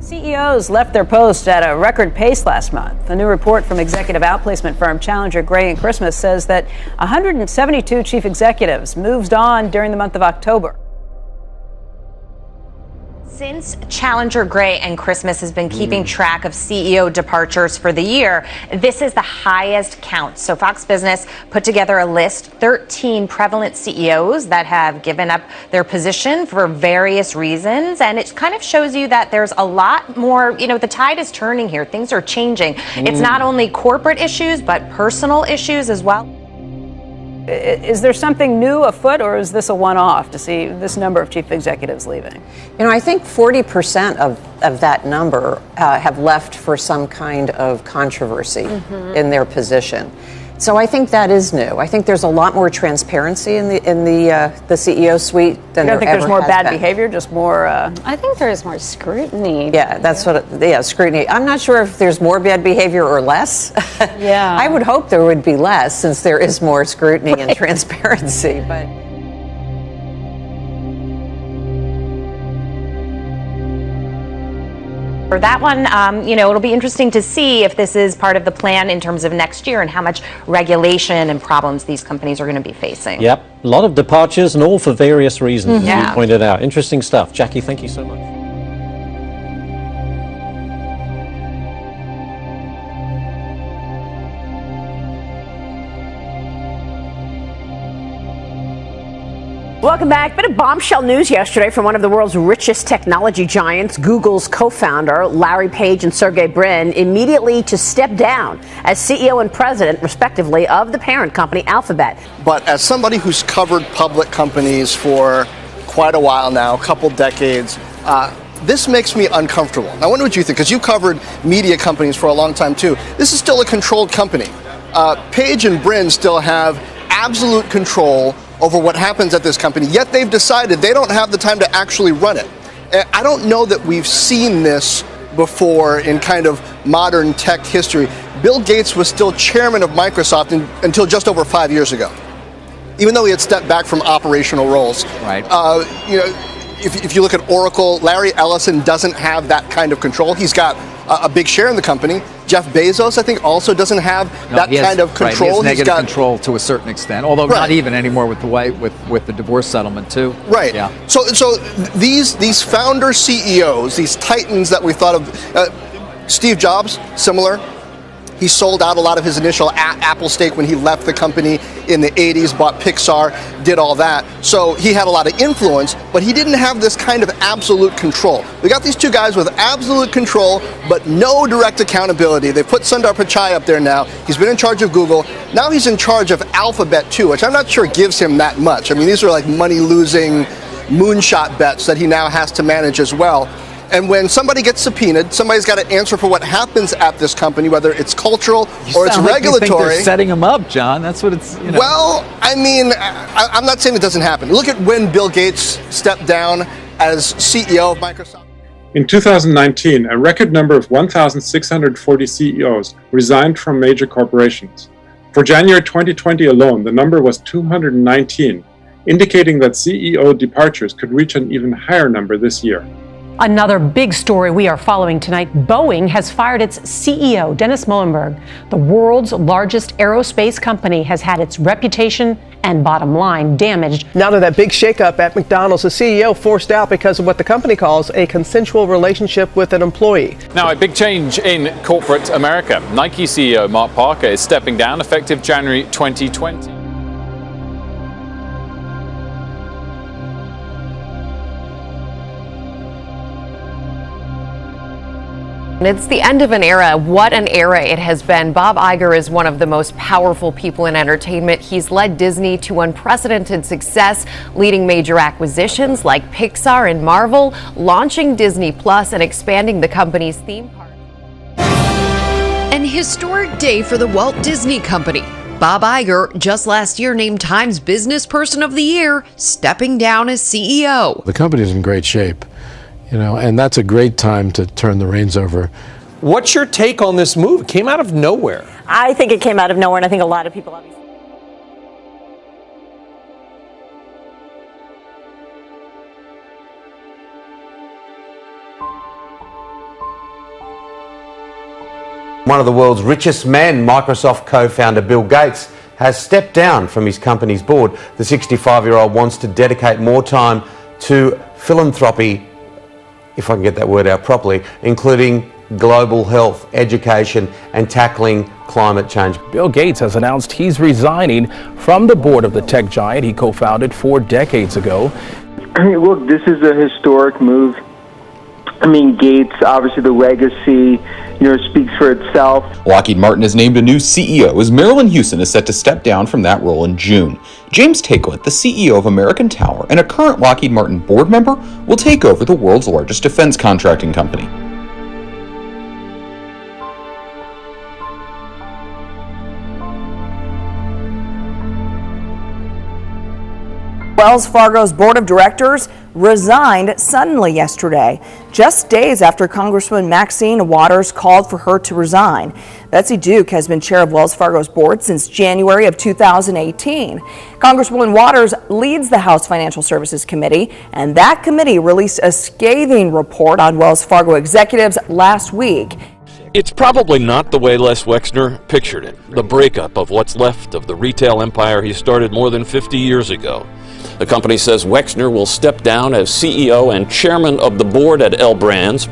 CEOs left their posts at a record pace last month. A new report from executive outplacement firm Challenger, Gray & Christmas says that 172 chief executives moved on during the month of October. Since Challenger, Gray & Christmas has been keeping track of CEO departures for the year, this is the highest count. So Fox Business put together a list, 13 prevalent CEOs that have given up their position for various reasons. And it kind of shows you that there's a lot more, the tide is turning here. Things are changing. It's not only corporate issues, but personal issues as well. Is there something new afoot, or is this a one-off to see this number of chief executives leaving? I think 40% of that number have left for some kind of controversy in their position. So I think that is new. I think there's a lot more transparency in the CEO suite than there ever has been. You don't think there's more bad behavior, just more? I think there's more scrutiny. Yeah, that's scrutiny. I'm not sure if there's more bad behavior or less. Yeah. I would hope there would be less since there is more scrutiny and transparency, but. For that one, it'll be interesting to see if this is part of the plan in terms of next year and how much regulation and problems these companies are going to be facing. Yep, a lot of departures and all for various reasons, as you pointed out. Interesting stuff. Jackie, thank you so much. Welcome back. Bit of bombshell news yesterday from one of the world's richest technology giants, Google's co-founder, Larry Page and Sergey Brin, immediately to step down as CEO and president, respectively, of the parent company Alphabet. But as somebody who's covered public companies for quite a while now, a couple decades, this makes me uncomfortable. I wonder what you think, because you covered media companies for a long time, too. This is still a controlled company. Page and Brin still have absolute control over what happens at this company, yet they've decided they don't have the time to actually run it. I don't know that we've seen this before in kind of modern tech history. Bill Gates was still chairman of Microsoft until just over 5 years ago, even though he had stepped back from operational roles. Right. If you look at Oracle, Larry Ellison doesn't have that kind of control. He's got a big share in the company. Jeff Bezos, I think, also doesn't have kind of control. Right, he has negative control to a certain extent, although not even anymore with the divorce settlement too. Right. Yeah. So these founder CEOs, these titans that we thought of, Steve Jobs, similar. He sold out a lot of his initial Apple stake when he left the company in the 80s, bought Pixar, did all that. So he had a lot of influence, but he didn't have this kind of absolute control. We got these two guys with absolute control, but no direct accountability. They put Sundar Pichai up there now. He's been in charge of Google. Now he's in charge of Alphabet too, which I'm not sure gives him that much. I mean, these are like money-losing moonshot bets that he now has to manage as well. And when somebody gets subpoenaed, somebody's got to answer for what happens at this company, whether it's cultural or it's regulatory. You think they're setting him up, John. That's what it's. Well, I mean, I'm not saying it doesn't happen. Look at when Bill Gates stepped down as CEO of Microsoft. In 2019, a record number of 1,640 CEOs resigned from major corporations. For January 2020 alone, the number was 219, indicating that CEO departures could reach an even higher number this year. Another big story we are following tonight. Boeing has fired its CEO, Dennis Muilenburg. The world's largest aerospace company has had its reputation and bottom line damaged. Now to that big shakeup at McDonald's, the CEO forced out because of what the company calls a consensual relationship with an employee. Now, a big change in corporate America. Nike CEO Mark Parker is stepping down effective January 2020. It's the end of an era. What an era it has been. Bob Iger is one of the most powerful people in entertainment. He's led Disney to unprecedented success, leading major acquisitions like Pixar and Marvel, launching Disney Plus, and expanding the company's theme park. An historic day for the Walt Disney Company. Bob Iger, just last year named Time's Business Person of the Year, stepping down as CEO. The company's in great shape. And that's a great time to turn the reins over. What's your take on this move? It came out of nowhere. I think it came out of nowhere, and I think a lot of people obviously. One of the world's richest men, Microsoft co-founder Bill Gates, has stepped down from his company's board. The 65-year-old wants to dedicate more time to philanthropy, if I can get that word out properly, including global health, education, and tackling climate change. Bill Gates has announced he's resigning from the board of the tech giant he co-founded 4 decades ago. Look, this is a historic move. I mean, Gates, obviously the legacy, speaks for itself. Lockheed Martin has named a new CEO as Marilyn Houston is set to step down from that role in June. James Takelet, the CEO of American Tower and a current Lockheed Martin board member, will take over the world's largest defense contracting company. Wells Fargo's board of directors resigned suddenly yesterday, just days after Congresswoman Maxine Waters called for her to resign. Betsy Duke has been chair of Wells Fargo's board since January of 2018. Congresswoman Waters leads the House Financial Services Committee, and that committee released a scathing report on Wells Fargo executives last week. It's probably not the way Les Wexner pictured it, the breakup of what's left of the retail empire he started more than 50 years ago. The company says Wexner will step down as CEO and chairman of the board at L Brands.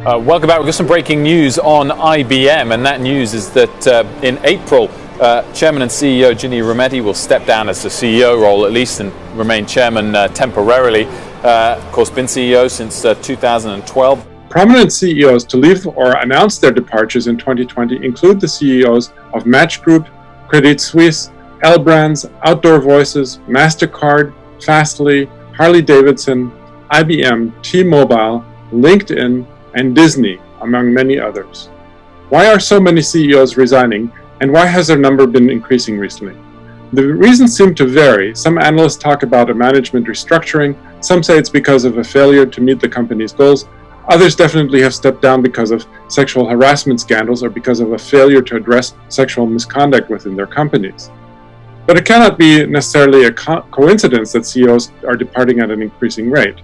Welcome back. We've got some breaking news on IBM, and that news is that in April, Chairman and CEO Ginny Rometty will step down as the CEO role, at least, and remain chairman temporarily. Of course, been CEO since 2012. Prominent CEOs to leave or announce their departures in 2020 include the CEOs of Match Group, Credit Suisse, L Brands, Outdoor Voices, MasterCard, Fastly, Harley-Davidson, IBM, T-Mobile, LinkedIn, and Disney, among many others. Why are so many CEOs resigning, and why has their number been increasing recently? The reasons seem to vary. Some analysts talk about a management restructuring, some say it's because of a failure to meet the company's goals, others definitely have stepped down because of sexual harassment scandals or because of a failure to address sexual misconduct within their companies. But it cannot be necessarily a coincidence that CEOs are departing at an increasing rate.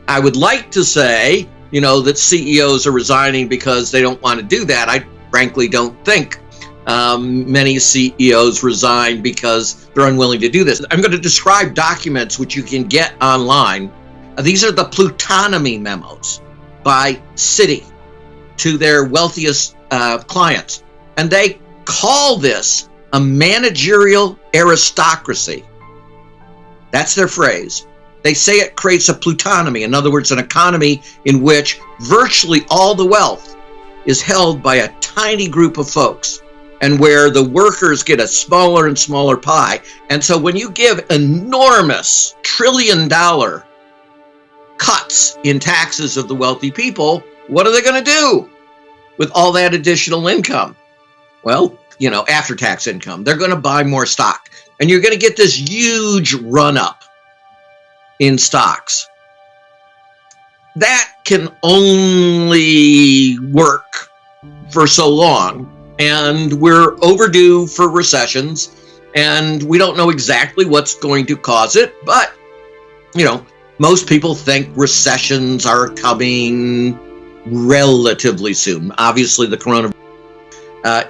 I would like to say, that CEOs are resigning because they don't want to do that. I frankly don't think many CEOs resign because they're unwilling to do this. I'm going to describe documents which you can get online. These are the plutonomy memos by Citi to their wealthiest clients. And they call this a managerial aristocracy. That's their phrase. They say it creates a plutonomy, in other words, an economy in which virtually all the wealth is held by a tiny group of folks and where the workers get a smaller and smaller pie. And so when you give enormous trillion-dollar cuts in taxes of the wealthy people, what are they going to do with all that additional income? Well, after-tax income. They're going to buy more stock. And you're going to get this huge run-up in stocks. That can only work for so long. And we're overdue for recessions. And we don't know exactly what's going to cause it. But, most people think recessions are coming relatively soon. Obviously, the coronavirus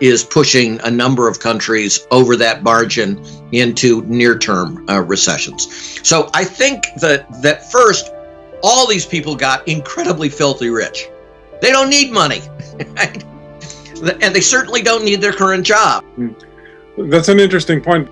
is pushing a number of countries over that margin into near-term recessions. So I think that first, all these people got incredibly filthy rich. They don't need money, right? And they certainly don't need their current job. That's an interesting point.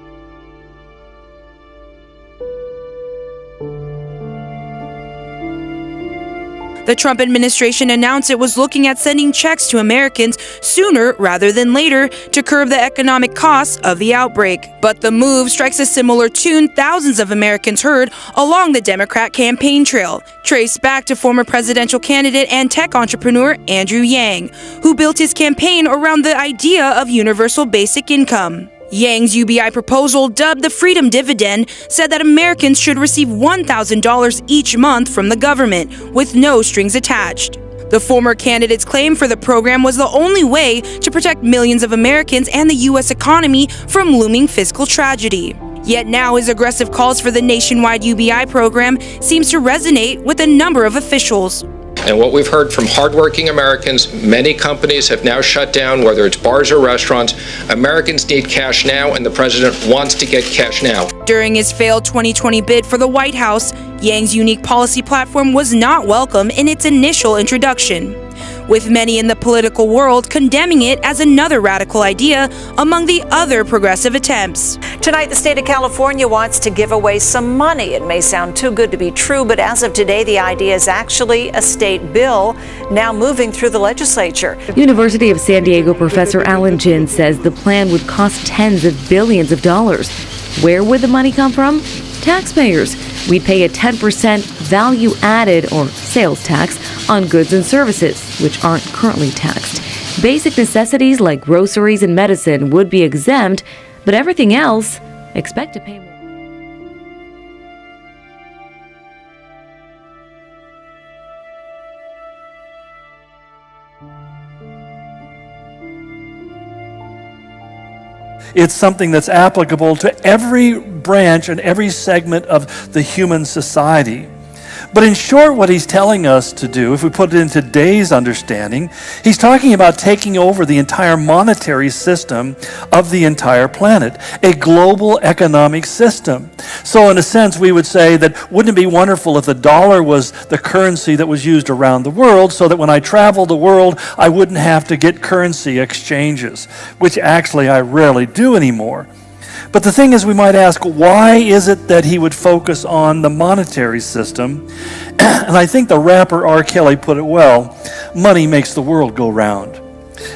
The Trump administration announced it was looking at sending checks to Americans sooner rather than later to curb the economic costs of the outbreak. But the move strikes a similar tune thousands of Americans heard along the Democrat campaign trail, traced back to former presidential candidate and tech entrepreneur Andrew Yang, who built his campaign around the idea of universal basic income. Yang's UBI proposal, dubbed the Freedom Dividend, said that Americans should receive $1,000 each month from the government, with no strings attached. The former candidate's claim for the program was the only way to protect millions of Americans and the U.S. economy from looming fiscal tragedy. Yet now his aggressive calls for the nationwide UBI program seems to resonate with a number of officials. And what we've heard from hardworking Americans, many companies have now shut down, whether it's bars or restaurants. Americans need cash now, and the president wants to get cash now. During his failed 2020 bid for the White House, Yang's unique policy platform was not welcome in its initial introduction, with many in the political world condemning it as another radical idea among the other progressive attempts. Tonight, the state of California wants to give away some money. It may sound too good to be true, but as of today, the idea is actually a state bill now moving through the legislature. University of San Diego professor Alan Jin says the plan would cost tens of billions of dollars. Where would the money come from? Taxpayers. We'd pay a 10% value added or sales tax on goods and services, which aren't currently taxed. Basic necessities like groceries and medicine would be exempt, but everything else, expect to pay more. It's something that's applicable to every branch and every segment of the human society. But in short, what he's telling us to do, if we put it in today's understanding, he's talking about taking over the entire monetary system of the entire planet, a global economic system. So in a sense, we would say that wouldn't it be wonderful if the dollar was the currency that was used around the world, so that when I travel the world, I wouldn't have to get currency exchanges, which actually I rarely do anymore. But the thing is, we might ask, why is it that he would focus on the monetary system? And I think the rapper R. Kelly put it well: money makes the world go round.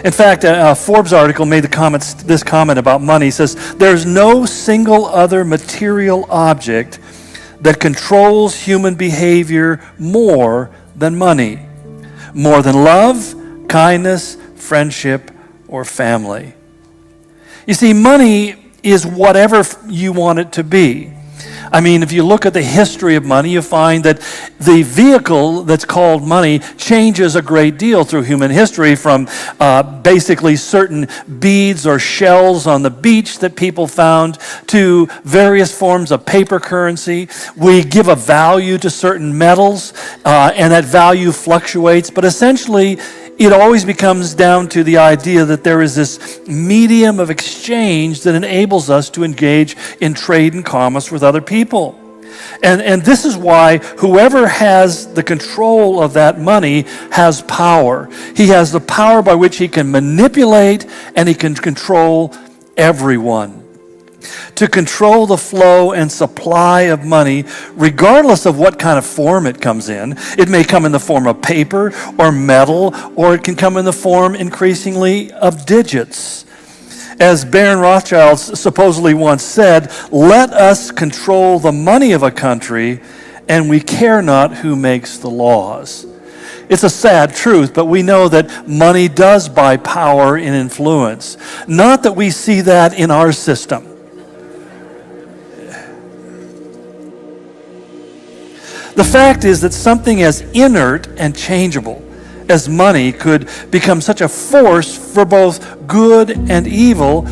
In fact, a Forbes article made this comment about money. It says, there's no single other material object that controls human behavior more than money, more than love, kindness, friendship, or family. You see, money is whatever you want it to be. I mean, if you look at the history of money, you find that the vehicle that's called money changes a great deal through human history, from basically certain beads or shells on the beach that people found to various forms of paper currency. We give a value to certain metals, and that value fluctuates, but essentially it always becomes down to the idea that there is this medium of exchange that enables us to engage in trade and commerce with other people. And this is why whoever has the control of that money has power. He has the power by which he can manipulate and he can control everyone. To control the flow and supply of money, regardless of what kind of form it comes in. It may come in the form of paper or metal, or it can come in the form, increasingly, of digits. As Baron Rothschild supposedly once said, let us control the money of a country, and we care not who makes the laws. It's a sad truth, but we know that money does buy power and influence. Not that we see that in our system. The fact is that something as inert and changeable as money could become such a force for both good and evil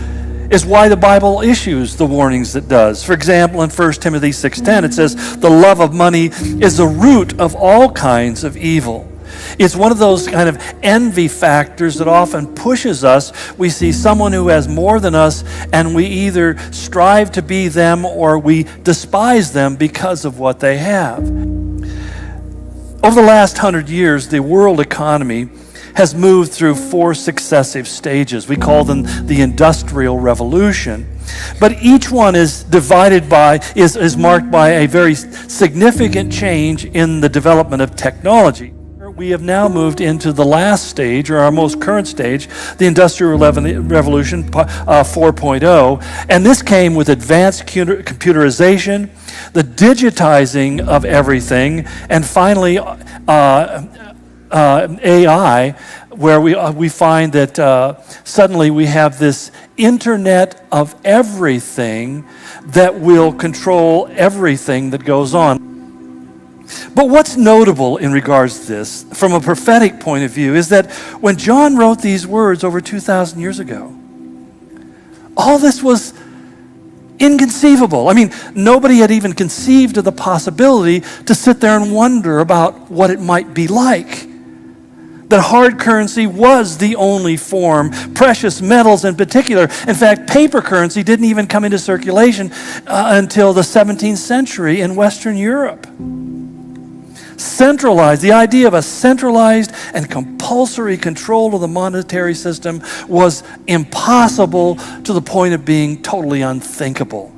is why the Bible issues the warnings it does. For example, in 1 Timothy 6:10, it says, the love of money is the root of all kinds of evil. It's one of those kind of envy factors that often pushes us. We see someone who has more than us, and we either strive to be them or we despise them because of what they have. Over the last 100 years, the world economy has moved through 4 successive stages. We call them the Industrial Revolution. But each one is is marked by a very significant change in the development of technology. We have now moved into the last stage, or our most current stage, the Industrial Revolution 4.0, and this came with advanced computerization, the digitizing of everything, and finally AI, where we find that suddenly we have this internet of everything that will control everything that goes on. But what's notable in regards to this, from a prophetic point of view, is that when John wrote these words over 2,000 years ago, all this was Inconceivable. I mean, nobody had even conceived of the possibility to sit there and wonder about what it might be like. That hard currency was the only form, precious metals in particular. In fact, paper currency didn't even come into circulation until the 17th century in Western Europe. Centralized, the idea of a centralized and compulsory control of the monetary system was impossible to the point of being totally unthinkable.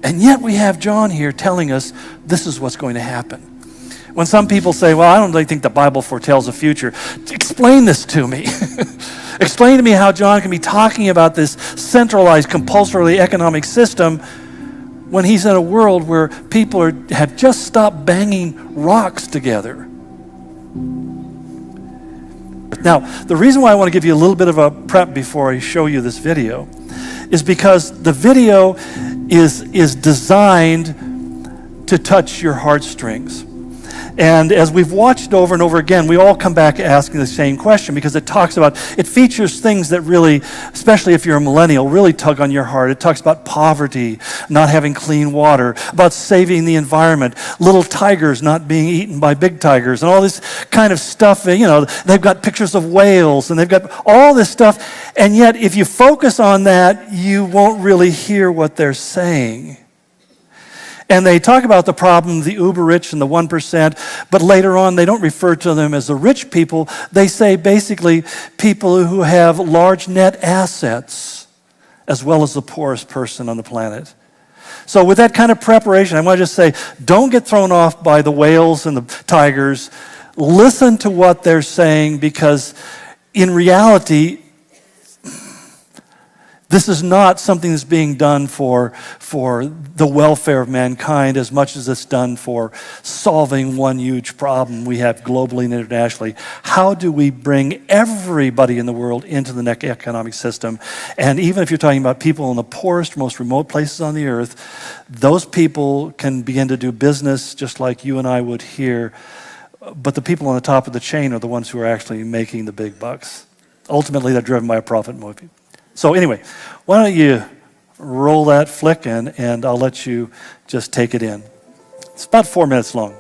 And yet we have John here telling us this is what's going to happen. When some people say, well, I don't really think the Bible foretells the future, explain this to me. Explain to me how John can be talking about this centralized, compulsory economic system when he's in a world where people have just stopped banging rocks together. Now, the reason why I want to give you a little bit of a prep before I show you this video is because the video is designed to touch your heartstrings. And as we've watched over and over again, we all come back asking the same question because it features things that really, especially if you're a millennial, really tug on your heart. It talks about poverty, not having clean water, about saving the environment, little tigers not being eaten by big tigers, and all this kind of stuff. You know, they've got pictures of whales, and they've got all this stuff. And yet, if you focus on that, you won't really hear what they're saying. And they talk about the problem, the uber rich and the 1%, but later on they don't refer to them as the rich people. They say basically people who have large net assets as well as the poorest person on the planet. So with that kind of preparation, I want to just say, don't get thrown off by the whales and the tigers. Listen to what they're saying because in reality, this is not something that's being done for the welfare of mankind as much as it's done for solving one huge problem we have globally and internationally. How do we bring everybody in the world into the next economic system? And even if you're talking about people in the poorest, most remote places on the earth, those people can begin to do business just like you and I would here. But the people on the top of the chain are the ones who are actually making the big bucks. Ultimately, they're driven by a profit motive. So anyway, why don't you roll that flick in and I'll let you just take it in. It's about 4 minutes long.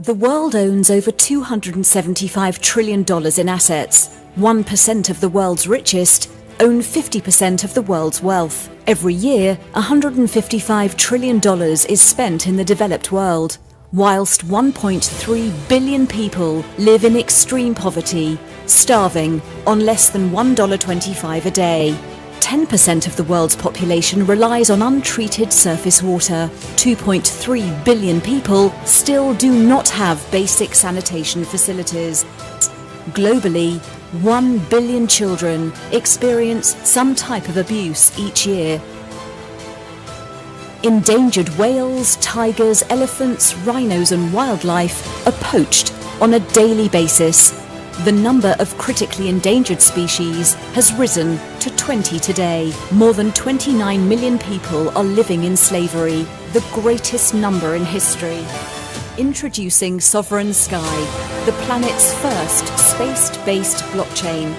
The world owns over $275 trillion in assets. 1% of the world's richest own 50% of the world's wealth. Every year, $155 trillion is spent in the developed world, whilst 1.3 billion people live in extreme poverty, starving on less than $1.25 a day. 10% of the world's population relies on untreated surface water. 2.3 billion people still do not have basic sanitation facilities. Globally, 1 billion children experience some type of abuse each year. Endangered whales, tigers, elephants, rhinos and wildlife are poached on a daily basis. The number of critically endangered species has risen to 20 today. More than 29 million people are living in slavery, the greatest number in history. Introducing Sovereign Sky, the planet's first space-based blockchain,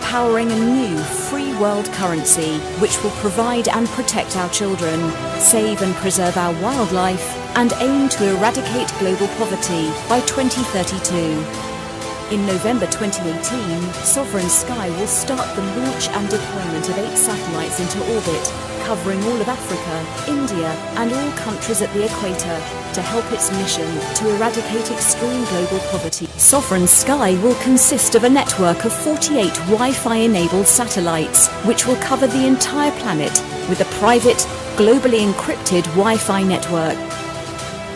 powering a new free world currency which will provide and protect our children, save and preserve our wildlife, and aim to eradicate global poverty by 2032. In November 2018, Sovereign Sky will start the launch and deployment of 8 satellites into orbit, covering all of Africa, India, and all countries at the equator, to help its mission to eradicate extreme global poverty. Sovereign Sky will consist of a network of 48 Wi-Fi-enabled satellites, which will cover the entire planet with a private, globally encrypted Wi-Fi network.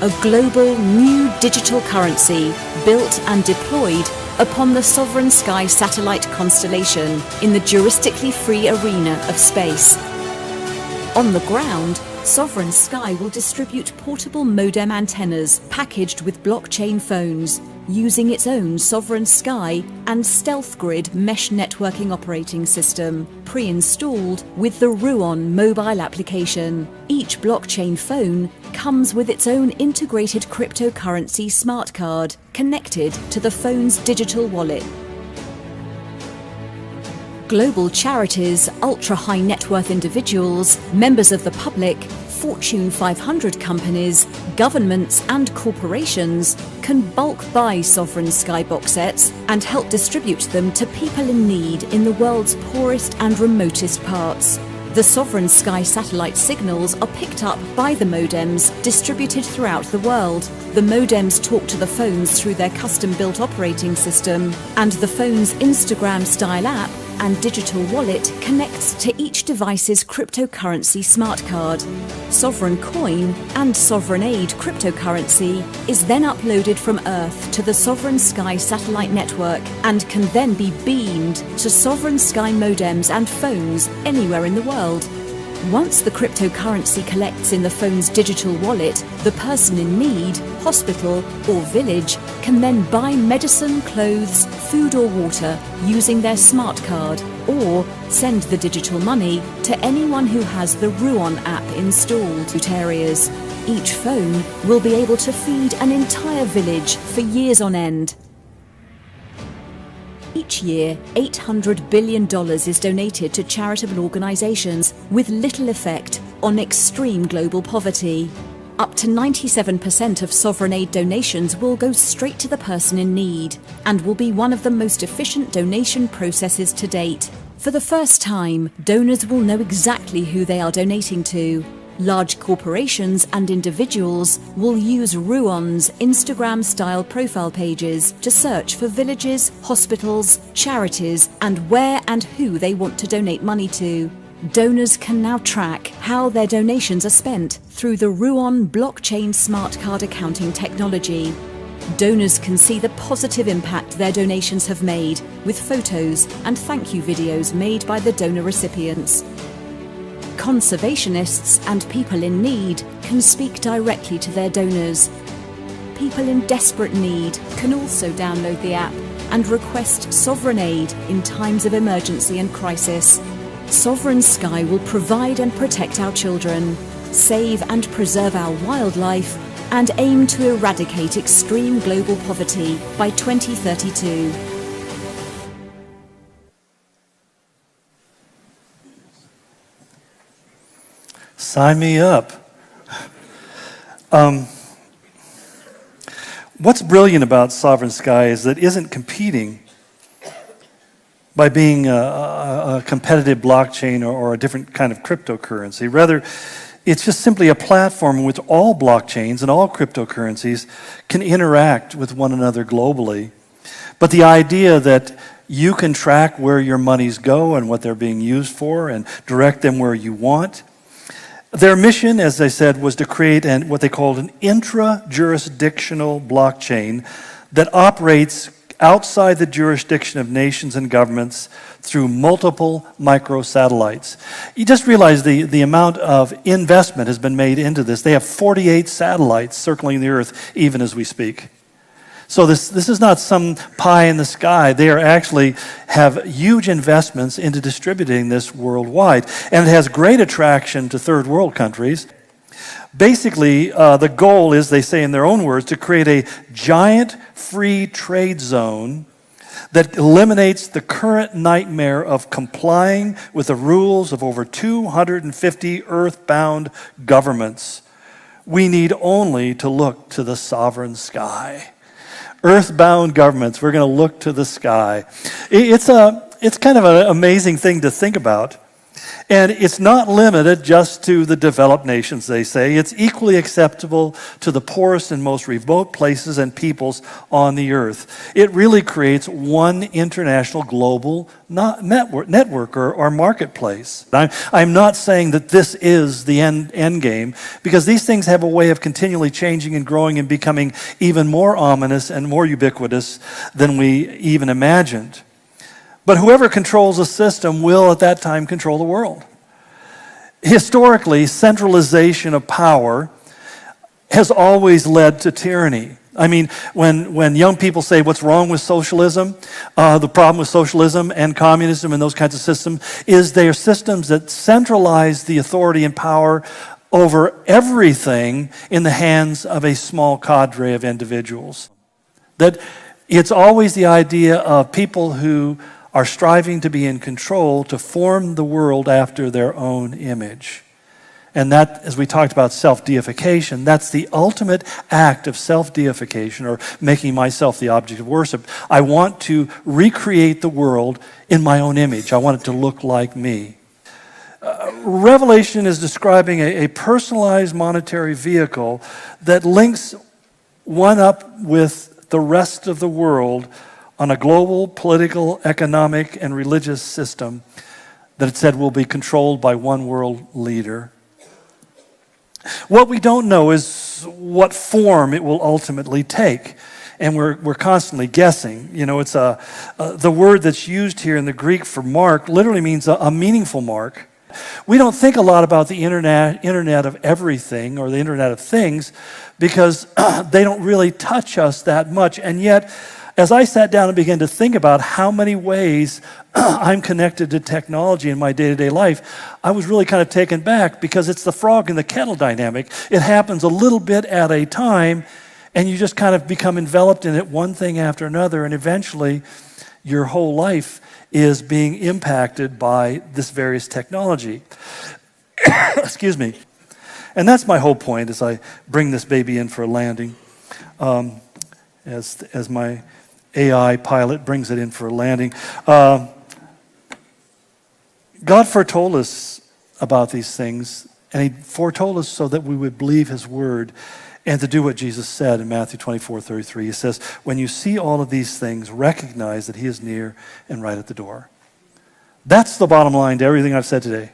A global new digital currency built and deployed upon the Sovereign Sky satellite constellation in the jurisdically free arena of space. On the ground, Sovereign Sky will distribute portable modem antennas packaged with blockchain phones, using its own Sovereign Sky and StealthGrid mesh networking operating system, pre-installed with the Ruon mobile application. Each blockchain phone comes with its own integrated cryptocurrency smart card connected to the phone's digital wallet. Global charities, ultra-high net worth individuals, members of the public, Fortune 500 companies, governments and corporations can bulk buy Sovereign Sky box sets and help distribute them to people in need in the world's poorest and remotest parts. The Sovereign Sky satellite signals are picked up by the modems distributed throughout the world. The modems talk to the phones through their custom-built operating system, and the phone's Instagram-style app and digital wallet connects to each device's cryptocurrency smart card. Sovereign Coin and Sovereign Aid cryptocurrency is then uploaded from Earth to the Sovereign Sky satellite network and can then be beamed to Sovereign Sky modems and phones anywhere in the world. Once the cryptocurrency collects in the phone's digital wallet, the person in need, hospital or village can then buy medicine, clothes, food or water using their smart card, or send the digital money to anyone who has the Ruon app installed in areas. Each phone will be able to feed an entire village for years on end. Each year, $800 billion is donated to charitable organizations with little effect on extreme global poverty. Up to 97% of sovereign aid donations will go straight to the person in need and will be one of the most efficient donation processes to date. For the first time, donors will know exactly who they are donating to. Large corporations and individuals will use Ruon's Instagram-style profile pages to search for villages, hospitals, charities, and where and who they want to donate money to. Donors can now track how their donations are spent through the Ruon blockchain smart card accounting technology. Donors can see the positive impact their donations have made with photos and thank you videos made by the donor recipients. Conservationists and people in need can speak directly to their donors. People in desperate need can also download the app and request sovereign aid in times of emergency and crisis. Sovereign Sky will provide and protect our children, save and preserve our wildlife, and aim to eradicate extreme global poverty by 2032. Sign me up. What's brilliant about Sovereign Sky is that it isn't competing by being a competitive blockchain or a different kind of cryptocurrency. Rather, it's just simply a platform in which all blockchains and all cryptocurrencies can interact with one another globally. But the idea that you can track where your monies go and what they're being used for and direct them where you want. Their mission, as I said, was to create what they called an intra-jurisdictional blockchain that operates outside the jurisdiction of nations and governments through multiple microsatellites. You just realize the amount of investment has been made into this. They have 48 satellites circling the Earth even as we speak. So this is not some pie in the sky. They are actually have huge investments into distributing this worldwide. And it has great attraction to third world countries. Basically, the goal is, they say in their own words, to create a giant free trade zone that eliminates the current nightmare of complying with the rules of over 250 earthbound governments. We need only to look to the Sovereign Sky. Earthbound governments, we're going to look to the sky. It's kind of an amazing thing to think about. And it's not limited just to the developed nations, they say. It's equally acceptable to the poorest and most remote places and peoples on the earth. It really creates one international global network or marketplace. I'm not saying that this is the end game, because these things have a way of continually changing and growing and becoming even more ominous and more ubiquitous than we even imagined. But whoever controls a system will at that time control the world. Historically, centralization of power has always led to tyranny. I mean, when young people say, what's wrong with socialism? The problem with socialism and communism and those kinds of systems is they are systems that centralize the authority and power over everything in the hands of a small cadre of individuals. That it's always the idea of people who are striving to be in control to form the world after their own image. And that, as we talked about self-deification, that's the ultimate act of self-deification, or making myself the object of worship. I want to recreate the world in my own image. I want it to look like me. Revelation is describing a personalized monetary vehicle that links one up with the rest of the world on a global, political, economic, and religious system that it said will be controlled by one world leader. What we don't know is what form it will ultimately take, and we're constantly guessing. You know, it's the word that's used here in the Greek for mark literally means a meaningful mark. We don't think a lot about the internet of everything or the internet of things because they don't really touch us that much, and yet as I sat down and began to think about how many ways I'm connected to technology in my day-to-day life, I was really kind of taken back because it's the frog in the kettle dynamic. It happens a little bit at a time, and you just kind of become enveloped in it, one thing after another, and eventually your whole life is being impacted by this various technology. Excuse me. And that's my whole point as I bring this baby in for a landing. As my AI pilot brings it in for a landing. God foretold us about these things, and he foretold us so that we would believe his word and to do what Jesus said in Matthew 24:33. He says, when you see all of these things, recognize that he is near and right at the door. That's the bottom line to everything I've said today.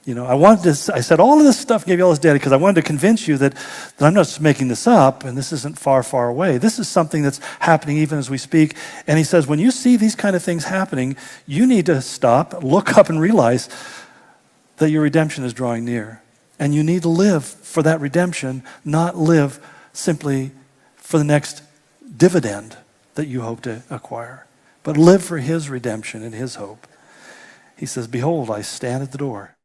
You know, I said all of this stuff, gave you all this data because I wanted to convince you that I'm not just making this up and this isn't far, far away. This is something that's happening even as we speak. And he says, when you see these kind of things happening, you need to stop, look up and realize that your redemption is drawing near. And you need to live for that redemption, not live simply for the next dividend that you hope to acquire, but live for his redemption and his hope. He says, behold, I stand at the door.